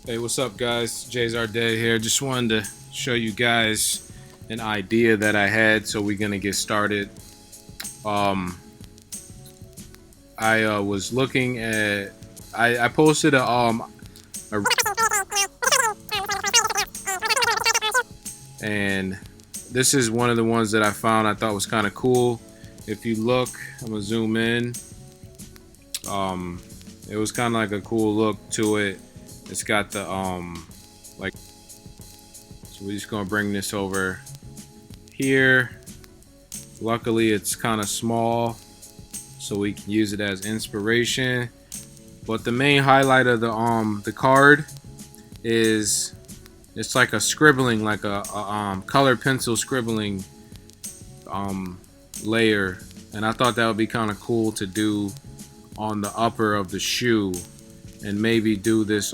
Hey, what's up, guys? Jay's our day here. Just wanted to show you guys an idea that I had, so we're gonna get started. Um, I was looking at. I posted a and this is one of the ones that I found I thought was kind of cool. If you look, I'm gonna zoom in. Um, it was kind of like a cool look to it. It's got the like. So we're just gonna bring this over here. Luckily, it's kind of small, so we can use it as inspiration. But the main highlight of the card is it's like a scribbling, like a color pencil scribbling um, layer, and I thought that would be kind of cool to do on the upper of the shoe, and maybe do this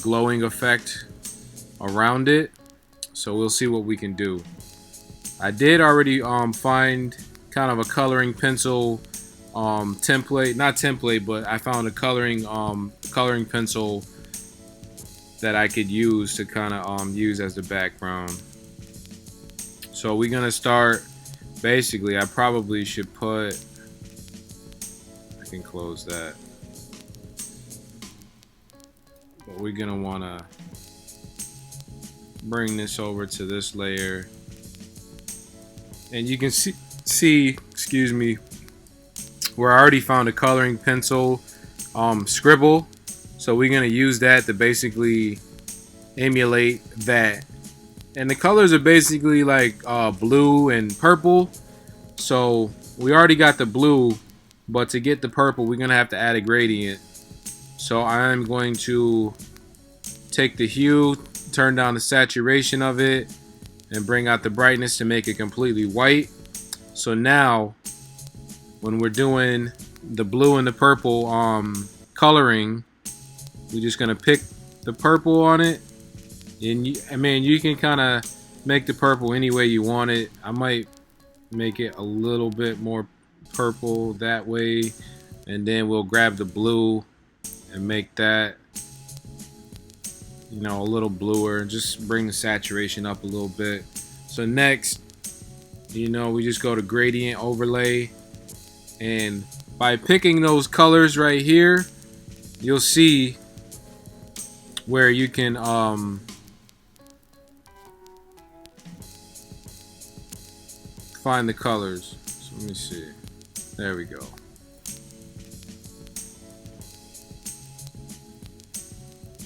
glowing effect around it. So we'll see what we can do. I did already find kind of a coloring pencil template, not template, but I found a coloring pencil that I could use to kind of use as the background. So we're gonna start. Basically, I probably should put. I can close that, but we're gonna wanna bring this over to this layer, and you can see, excuse me, where I already found a coloring pencil scribble. So we're gonna use that to basically emulate that. And the colors are basically like blue and purple. So we already got the blue, but to get the purple, we're gonna have to add a gradient. So I'm going to take the hue, turn down the saturation of it, and bring out the brightness to make it completely white. So now, when we're doing the blue and the purple coloring, we're just gonna pick the purple on it, and you can kind of make the purple any way you want it. I might make it a little bit more purple that way, and then we'll grab the blue and make that a little bluer, and just bring the saturation up a little bit. So next, we just go to gradient overlay, and by picking those colors right here, you'll see where you can find the colors. So let me see. There we go.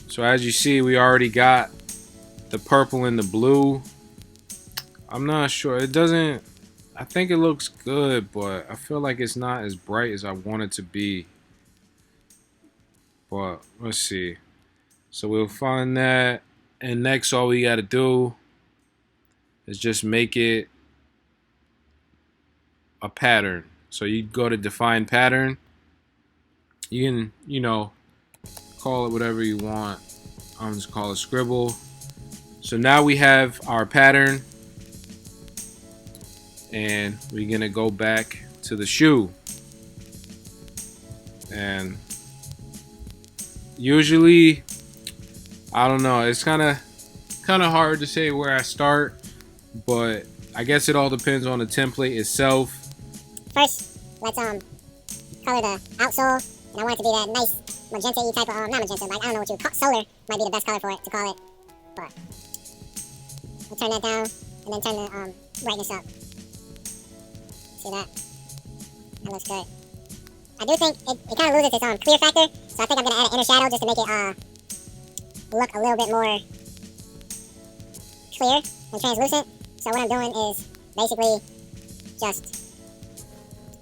So as you see, we already got the purple and the blue. I'm not sure. It doesn't. I think it looks good, but I feel like it's not as bright as I want it to be. But let's see. So we'll find that, and next all we got to do is just make it a pattern. So you go to define pattern. You can, call it whatever you want. I'm just call it scribble. So now we have our pattern, and we're gonna go back to the shoe. And usually, I don't know, it's kind of hard to say where I start, but I guess it all depends on the template itself. First, let's color the outsole, and I want it to be that nice magenta-y type of, not magenta, but I don't know what you would call, solar might be the best color for it, to call it, but we'll turn that down, and then turn the brightness up. See that? That looks good. I do think it kind of loses its clear factor, so I think I'm going to add an inner shadow just to make it look a little bit more clear and translucent. So what I'm doing is basically just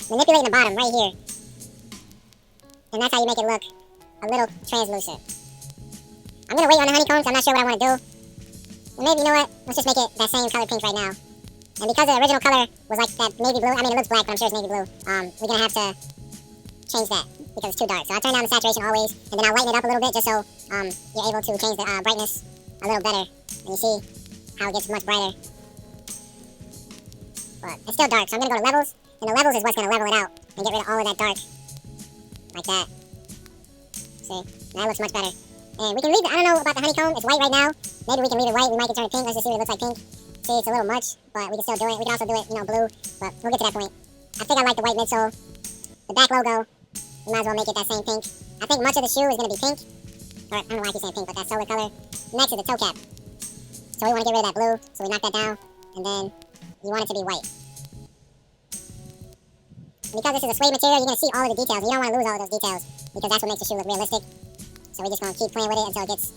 manipulating the bottom right here. And that's how you make it look a little translucent. I'm going to wait on the honeycombs. I'm not sure what I want to do. And maybe, you know what? Let's just make it that same color pink right now. And because the original color was like that navy blue, I mean, it looks black, but I'm sure it's navy blue. We're going to have to change that because it's too dark. So I'll turn down the saturation always, and then I'll lighten it up a little bit just so you're able to change the brightness a little better. And you see how it gets much brighter. But it's still dark, so I'm going to go to levels. And the levels is what's going to level it out and get rid of all of that dark. Like that. See? That looks much better. And we can leave it, I don't know about the honeycomb, it's white right now. Maybe we can leave it white, we might can turn it pink, let's just see what it looks like pink. See, it's a little much, but we can still do it. We can also do it, you know, blue, but we'll get to that point. I think I like the white midsole. The back logo, we might as well make it that same pink. I think much of the shoe is going to be pink. Or, I don't know why I keep saying pink, but that solar color. Next is the toe cap. So we want to get rid of that blue, so we knock that down, and then you want it to be white. Because this is a suede material, you're going to see all of the details. You don't want to lose all of those details, because that's what makes the shoe look realistic. So we're just going to keep playing with it until it gets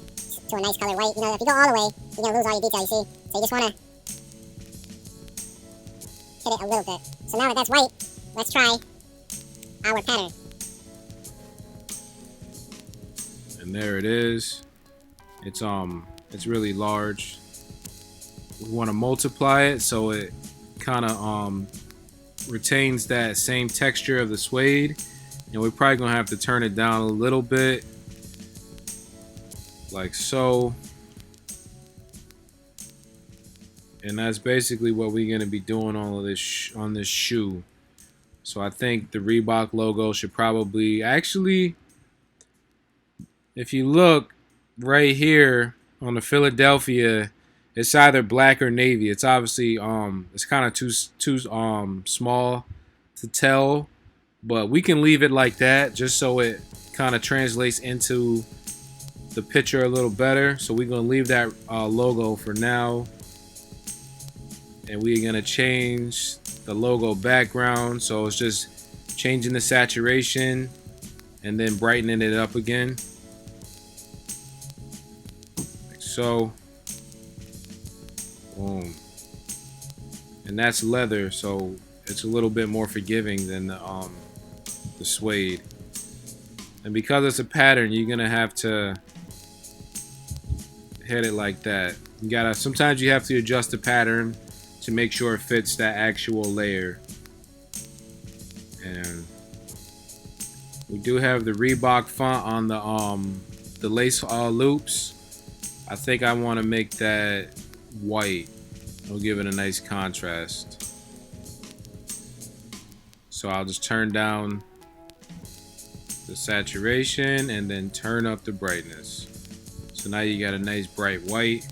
to a nice color white. You know, if you go all the way, you're going to lose all your detail, you see? So you just want to hit it a little bit. So now that that's white, let's try our pattern. And there it is. It's really large. We want to multiply it so it kind of retains that same texture of the suede, and we're probably gonna have to turn it down a little bit, like so. And that's basically what we're gonna be doing all of this on this shoe. So I think the Reebok logo should probably actually, if you look right here on the Philadelphia, it's either black or navy. It's obviously it's kind of too small to tell, but we can leave it like that just so it kind of translates into the picture a little better. So we're gonna leave that logo for now, and we're gonna change the logo background. So it's just changing the saturation and then brightening it up again, like so. Boom. And that's leather, so it's a little bit more forgiving than the suede. And because it's a pattern, you're gonna have to hit it like that. You gotta, sometimes you have to adjust the pattern to make sure it fits that actual layer. And we do have the Reebok font on the lace loops. I think I want to make that white. It'll give it a nice contrast. So I'll just turn down the saturation and then turn up the brightness. So now you got a nice bright white.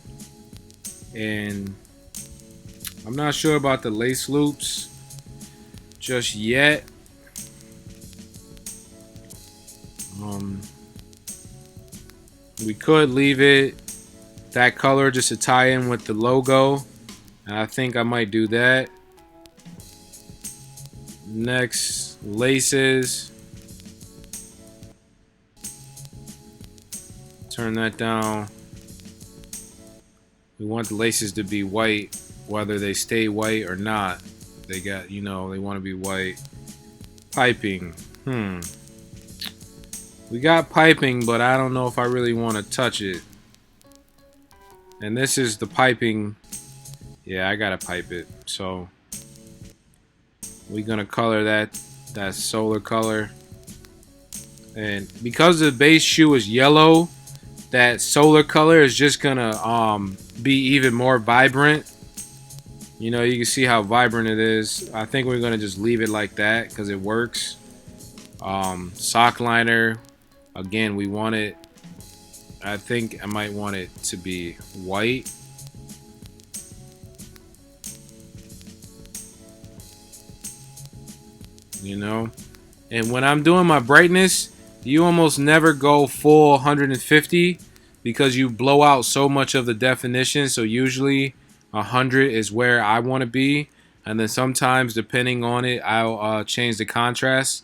And I'm not sure about the lace loops just yet. We could leave it that color just to tie in with the logo, and I think I might do that. Next, laces. Turn that down. We want the laces to be white, whether they stay white or not. They got, you know, they want to be white. Piping. We got piping, but I don't know if I really want to touch it. And this is the piping. Yeah, I gotta pipe it. So we're gonna color that solar color. And because the base shoe is yellow, that solar color is just gonna be even more vibrant. You know, you can see how vibrant it is. I think we're gonna just leave it like that because it works. Sock liner. Again, we want it, I think I might want it to be white. You know? And when I'm doing my brightness, you almost never go full 150 because you blow out so much of the definition. So usually 100 is where I want to be. And then sometimes, depending on it, I'll change the contrast,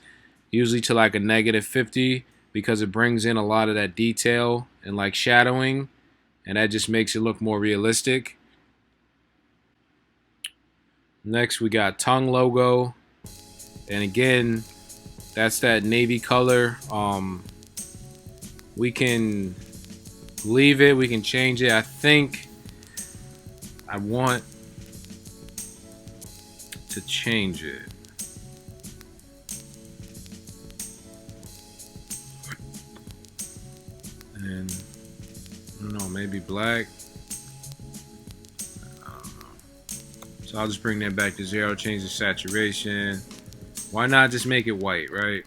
usually to like a -50, because it brings in a lot of that detail and like shadowing, and that just makes it look more realistic. Next, we got tongue logo, and again, that's that navy color. We can leave it, we can change it. I think I want to change it. And I don't know, maybe black. I don't know. So I'll just bring that back to 0, change the saturation. Why not just make it white, right?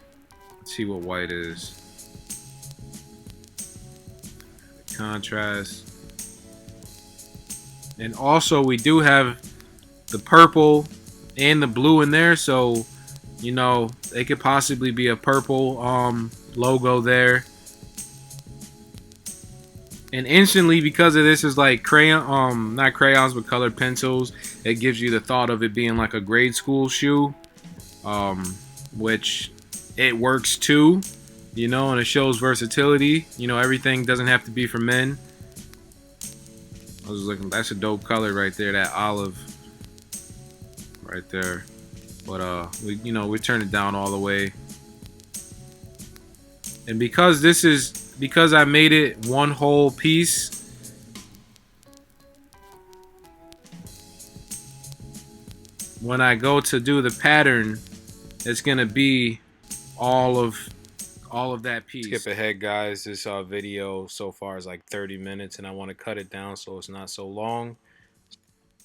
Let's see what white is. contrast. And also we do have the purple and the blue in there, so you know it could possibly be a purple logo there. And instantly, because of this is like crayon, not crayons but colored pencils, it gives you the thought of it being like a grade school shoe, which it works too, you know, and it shows versatility. You know, everything doesn't have to be for men. I was looking, that's a dope color right there, that olive right there. But we turn it down all the way. And because I made it one whole piece, when I go to do the pattern, it's gonna be all of that piece. Skip ahead, guys. This video so far is like 30 minutes, and I want to cut it down so it's not so long.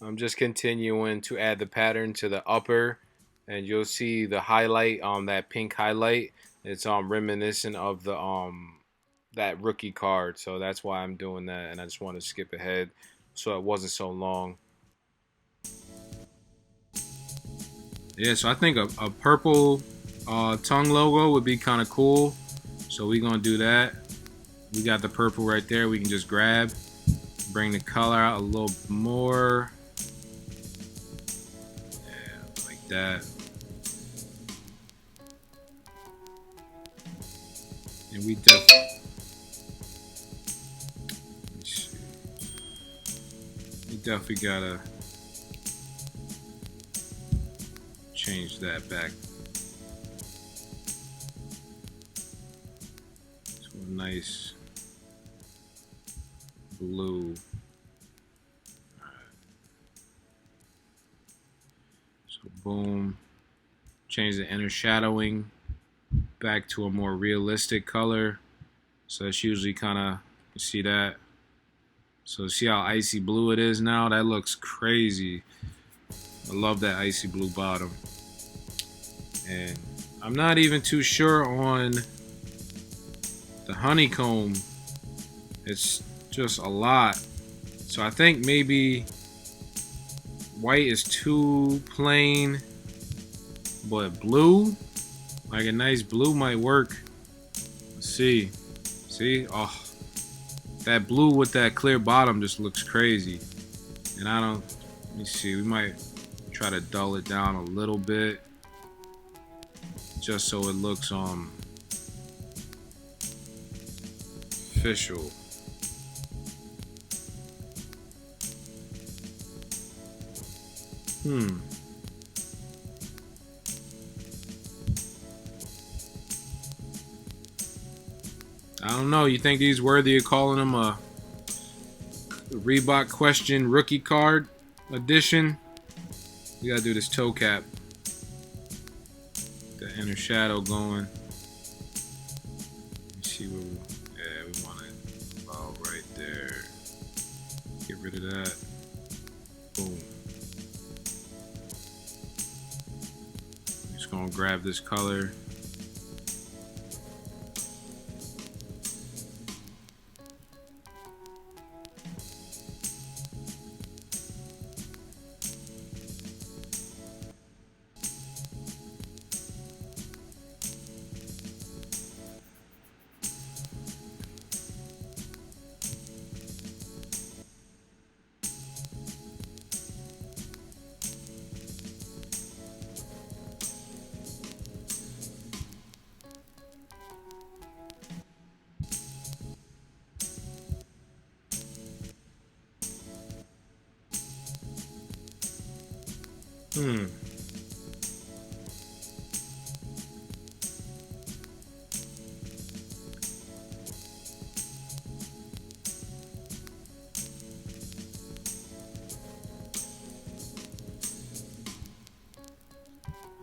I'm just continuing to add the pattern to the upper, and you'll see the highlight, that pink highlight. It's reminiscent of the that rookie card, so that's why I'm doing that, and I just want to skip ahead so it wasn't so long. Yeah, so I think a purple tongue logo would be kind of cool, so we're gonna do that. We got the purple right there. We can just grab, bring the color out a little more. Yeah, like that. And we definitely gotta change that back to a nice blue. So boom, change the inner shadowing back to a more realistic color. So it's usually kind of, you see that? So see how icy blue it is now? That looks crazy. I love that icy blue bottom. And I'm not even too sure on the honeycomb. It's just a lot. So I think maybe white is too plain, but blue, like a nice blue might work. Let's see. See? Oh, that blue with that clear bottom just looks crazy. And let me see, we might try to dull it down a little bit, just so it looks official. I don't know. You think he's worthy of calling him a Reebok question rookie card edition? We gotta do this toe cap. The inner shadow going. Let me see where we want it about right there. Get rid of that. Boom. I'm just gonna grab this color.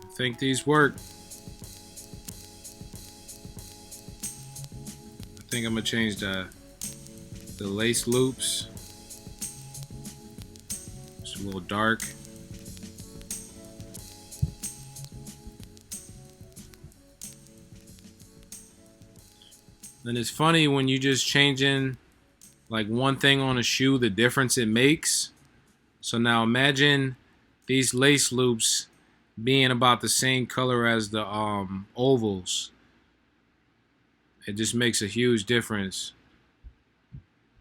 I think these work. I think I'm gonna change the lace loops. It's a little dark. And it's funny when you just changing like one thing on a shoe, the difference it makes. So now imagine these lace loops being about the same color as the ovals. It just makes a huge difference.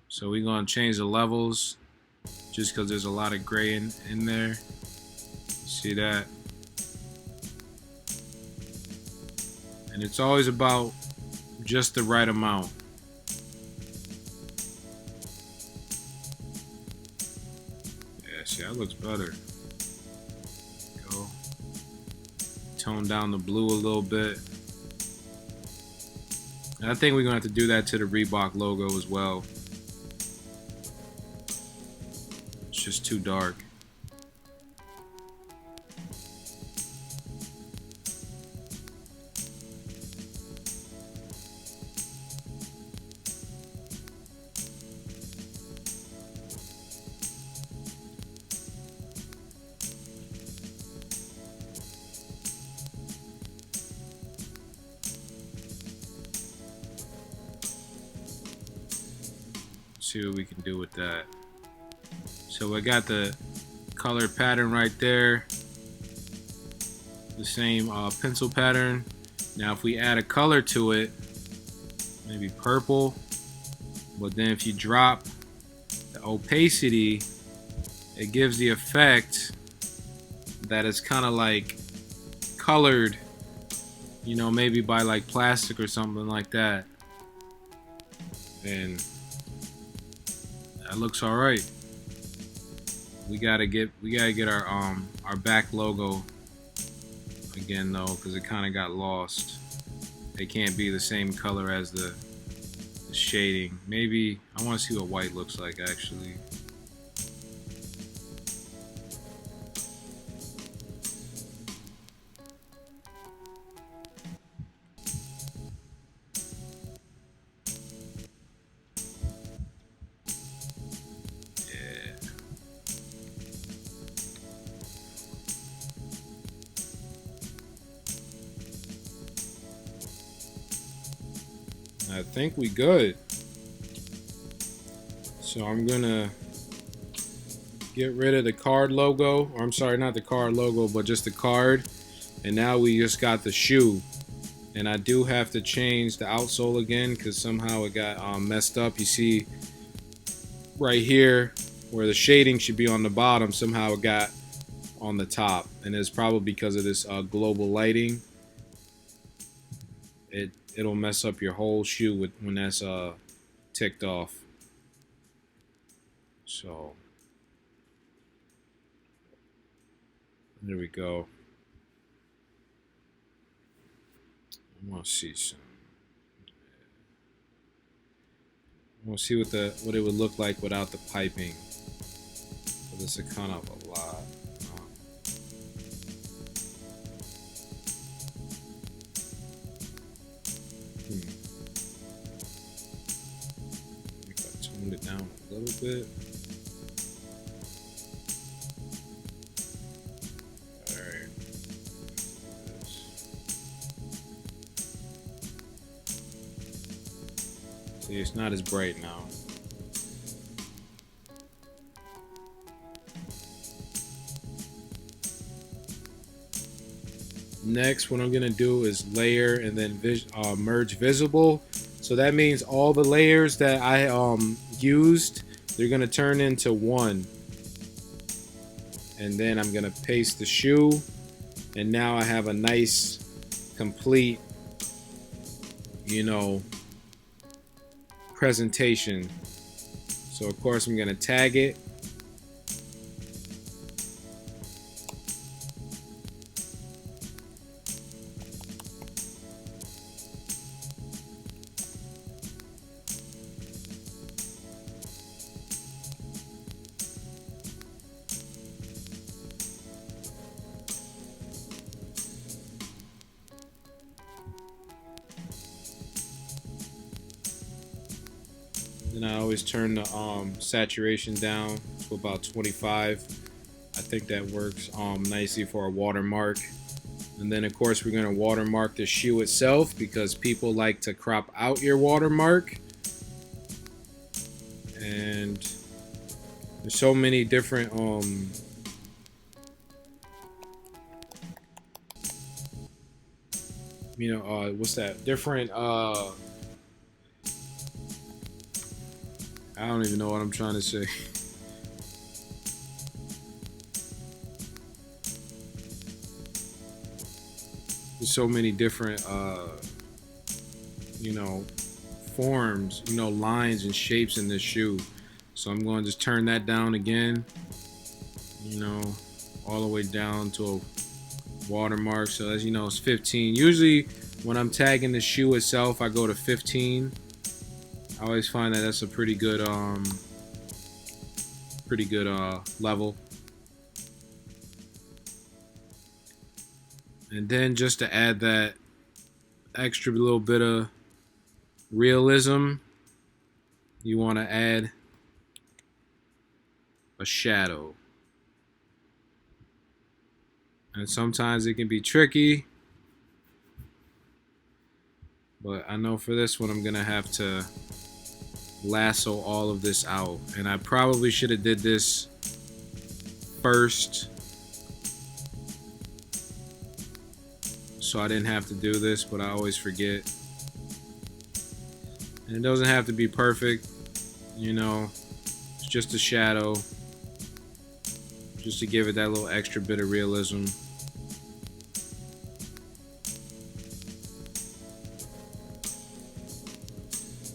So we're gonna change the levels just because there's a lot of gray in there. See that? And it's always about just the right amount. Yeah, see, that looks better. Go. Tone down the blue a little bit. And I think we're gonna have to do that to the Reebok logo as well. It's just too dark. See what we can do with that. So I got the color pattern right there, the same pencil pattern. Now if we add a color to it, maybe purple, but then if you drop the opacity, it gives the effect that it's kind of like colored, you know, maybe by like plastic or something like that. And that looks all right. We gotta get our back logo again though, because it kind of got lost. They can't be the same color as the shading. Maybe I want to see what white looks like actually. I think we good. So I'm gonna get rid of the card logo, or I'm sorry, not the card logo, but just the card. And now we just got the shoe. And I do have to change the outsole again because somehow it got messed up. You see right here where the shading should be on the bottom, somehow it got on the top. And it's probably because of this global lighting. It'll mess up your whole shoe when that's ticked off. So there we go. I want to see some. I want to see what it would look like without the piping. But it's a kind of a lot. If I toned it down a little bit. Alright. See, it's not as bright now. Next, what I'm gonna do is layer and then merge visible. So that means all the layers that I used, they're gonna turn into one. And then I'm gonna paste the shoe, and now I have a nice, complete, you know, presentation. So of course I'm gonna tag it. Then I always turn the saturation down to about 25. I think that works nicely for a watermark. And then of course we're going to watermark the shoe itself because people like to crop out your watermark. And there's so many different what's that? Different I don't even know what I'm trying to say. There's so many different forms, lines and shapes in this shoe. So I'm going to just turn that down again, all the way down to a watermark. So as you know, it's 15. Usually when I'm tagging the shoe itself, I go to 15. I always find that that's a pretty good level. And then just to add that extra little bit of realism, you want to add a shadow. And sometimes it can be tricky, but I know for this one I'm gonna have to lasso all of this out, and I probably should have did this first so I didn't have to do this, but I always forget. And it doesn't have to be perfect, it's just a shadow, just to give it that little extra bit of realism.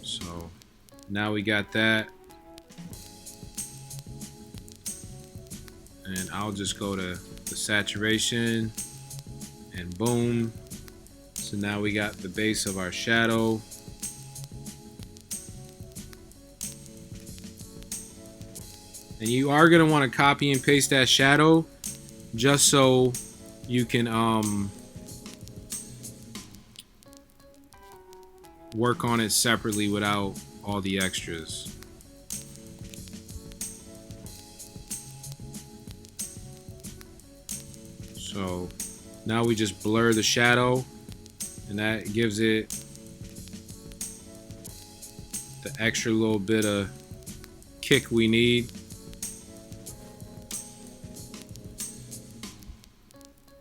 So now we got that, and I'll just go to the saturation, and boom. So now we got the base of our shadow. And you are going to want to copy and paste that shadow just so you can work on it separately without all the extras. So now we just blur the shadow, and that gives it the extra little bit of kick we need.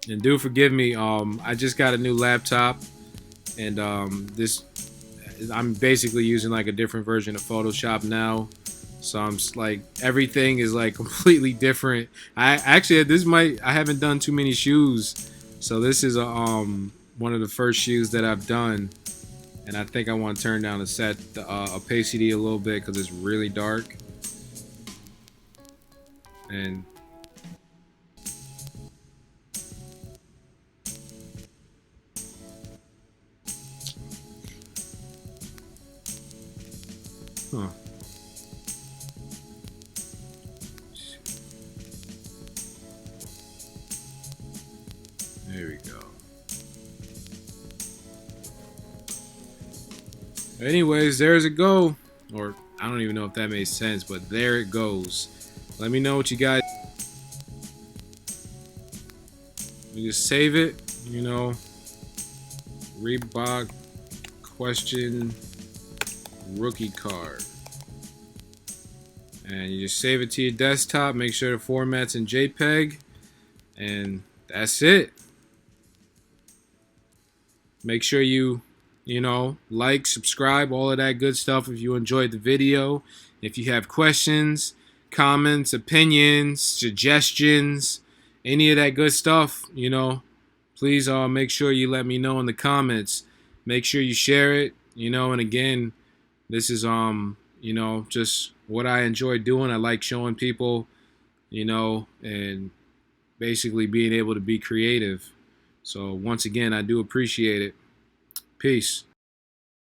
And do forgive me, I just got a new laptop, and I'm basically using like a different version of Photoshop now. So I'm like, everything is like completely different. I haven't done too many shoes, so this is one of the first shoes that I've done, and I think I want to turn down the opacity a little bit because it's really dark. And huh. There we go. Anyways, there's a go. Or I don't even know if that made sense, but there it goes. Let me know what you guys. You just save it, Reebok question rookie card. And you just save it to your desktop. Make sure the format's in JPEG. And that's it. Make sure you like, subscribe, all of that good stuff if you enjoyed the video. If you have questions, comments, opinions, suggestions, any of that good stuff, please make sure you let me know in the comments. Make sure you share it, and again, this is just what I enjoy doing. I like showing people, and basically being able to be creative. So once again, I do appreciate it. Peace.